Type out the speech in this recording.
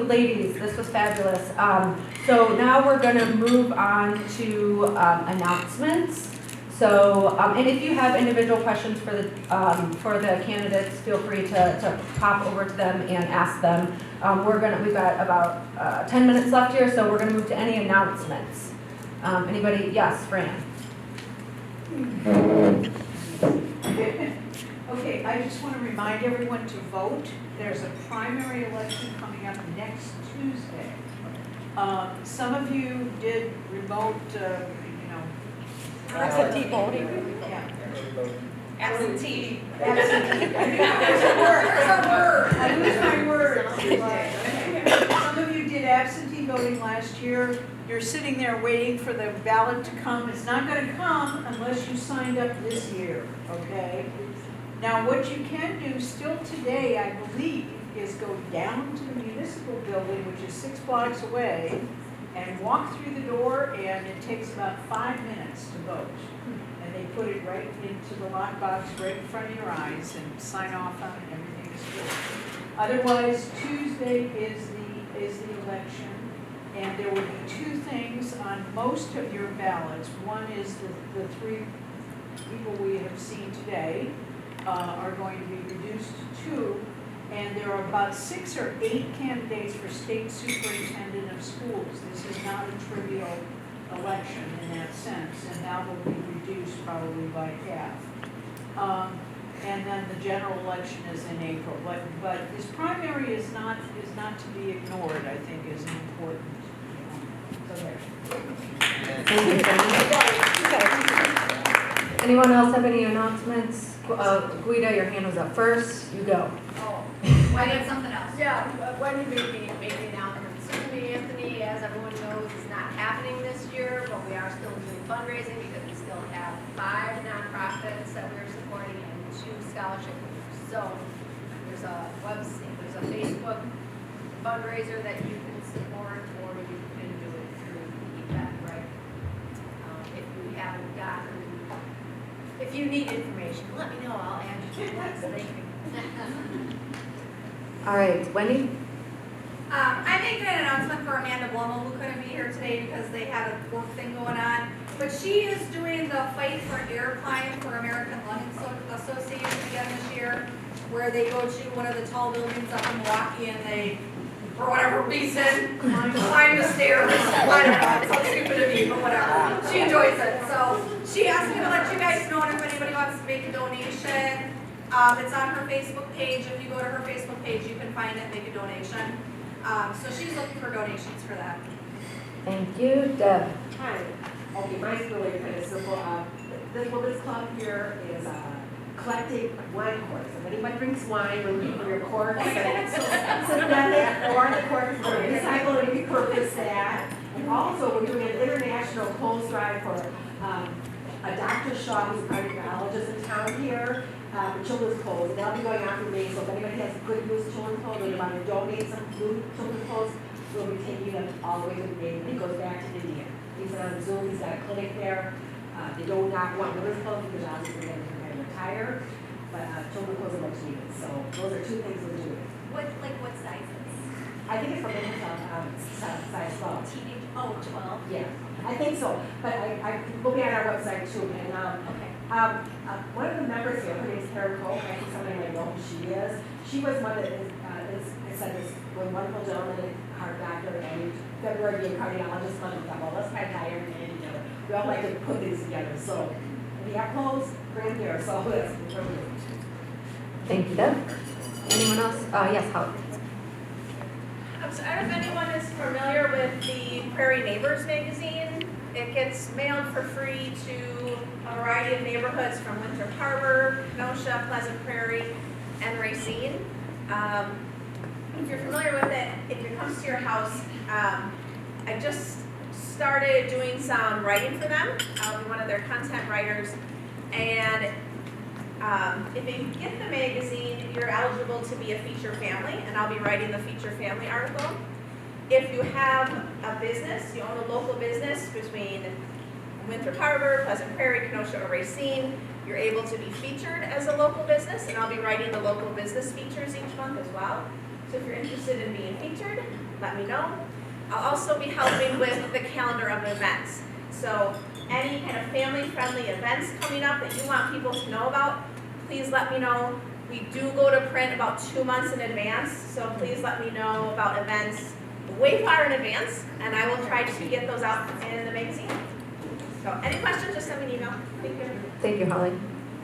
ladies. This was fabulous. So now we're going to move on to announcements. So, and if you have individual questions for the candidates, feel free to pop over to them and ask them. We've got about 10 minutes left here, so we're gonna move to any announcements. Anybody? Yes, Fran. Okay, I just want to remind everyone to vote. There's a primary election coming up next Tuesday. Some of you did remote, Absentee voting. Yeah. Absentee. Absentee. There's a word. I lose my words. Some of you did absentee voting last year. You're sitting there waiting for the ballot to come. It's not going to come unless you signed up this year, okay? Now, what you can do still today, I believe, is go down to the municipal building, which is 6 blocks away, and walk through the door, and it takes about 5 minutes to vote. And they put it right into the lockbox right in front of your eyes and sign off on it, and everything is good. Otherwise, Tuesday is the election, and there will be 2 things on most of your ballots. One is the 3 people we have seen today are going to be reduced to 2. And there are about 6 or 8 candidates for state superintendent of schools. This is not a trivial election in that sense, and that will be reduced probably by half. And then the general election is in April. But this primary is not to be ignored, I think, is important. So there. Anyone else have any announcements? Guida, your hand was up first. You go. Oh, I need something else. Yeah, when you make the announcements. Certainly, Anthony, as everyone knows, is not happening this year, but we are still doing fundraising because we still have 5 nonprofits that we're supporting and 2 scholarship groups. So there's a website, there's a Facebook fundraiser that you can support, or you can do it through the Eventbrite. If you haven't gotten, if you need information, let me know. I'll add you to the list. Thank you. All right, Wendy? I made an announcement for Amanda Blumen, who couldn't be here today because they had a work thing going on. But she is doing the Fight for Air climb for American Lung Association again this year, where they go to one of the tall buildings up in Milwaukee and they, for whatever reason, climb the stairs. I don't know, it's so stupid of me, but whatever. She enjoys it. So she asked me to let you guys know if anybody wants to make a donation. It's on her Facebook page. If you go to her Facebook page, you can find it and make a donation. So she's looking for donations for that. Thank you. Deb? Hi. Okay, mine's really kind of simple. This women's club here is collecting wine corks. If anyone drinks wine, we're looking for your corks. Synthetic or the corks, we're going to recycle and repurpose that. And also, we're doing an international clothes drive for a Dr. Shaw, who's a cardiologist in town here, for children's clothes. And they'll be going after May, so if anybody has good used children's clothes, or you want to donate some new children's clothes, we'll be taking them all the way to May. And it goes back to India. He's on Zoom, he's got a clinic there. They do not want women's clothes because obviously they're going to retire, but children's clothes are much needed. So those are 2 things we're doing. What sizes? I think it's for women's size 12. Teenage, 12. Yeah, I think so. But I will be on our website too. And Okay. one of the members here, her name's Karen Cole. I think somebody might know who she is. She was one that I said this one wonderful gentleman, heart doctor, and February being cardiologist. And I thought, well, let's try to tie everything together. We all like to put things together. So if you have clothes, bring them here. So that's what we're doing. Thank you, Deb. Anyone else? Yes, Howard. So I don't know if anyone is familiar with the Prairie Neighbors magazine. It gets mailed for free to a variety of neighborhoods from Winthrop Harbor, Kenosha, Pleasant Prairie, and Racine. If you're familiar with it, if it comes to your house, I just started doing some writing for them. I'll be one of their content writers. And if you get the magazine, you're eligible to be a feature family, and I'll be writing the feature family article. If you have a business, you own a local business between Winthrop Harbor, Pleasant Prairie, Kenosha, or Racine, you're able to be featured as a local business, and I'll be writing the local business features each month as well. So if you're interested in being featured, let me know. I'll also be helping with the calendar of events. So any kind of family-friendly events coming up that you want people to know about, please let me know. We do go to print about 2 months in advance, so please let me know about events way far in advance, and I will try to get those out in the magazine. So any questions, just send me an email. Thank you. Thank you, Holly.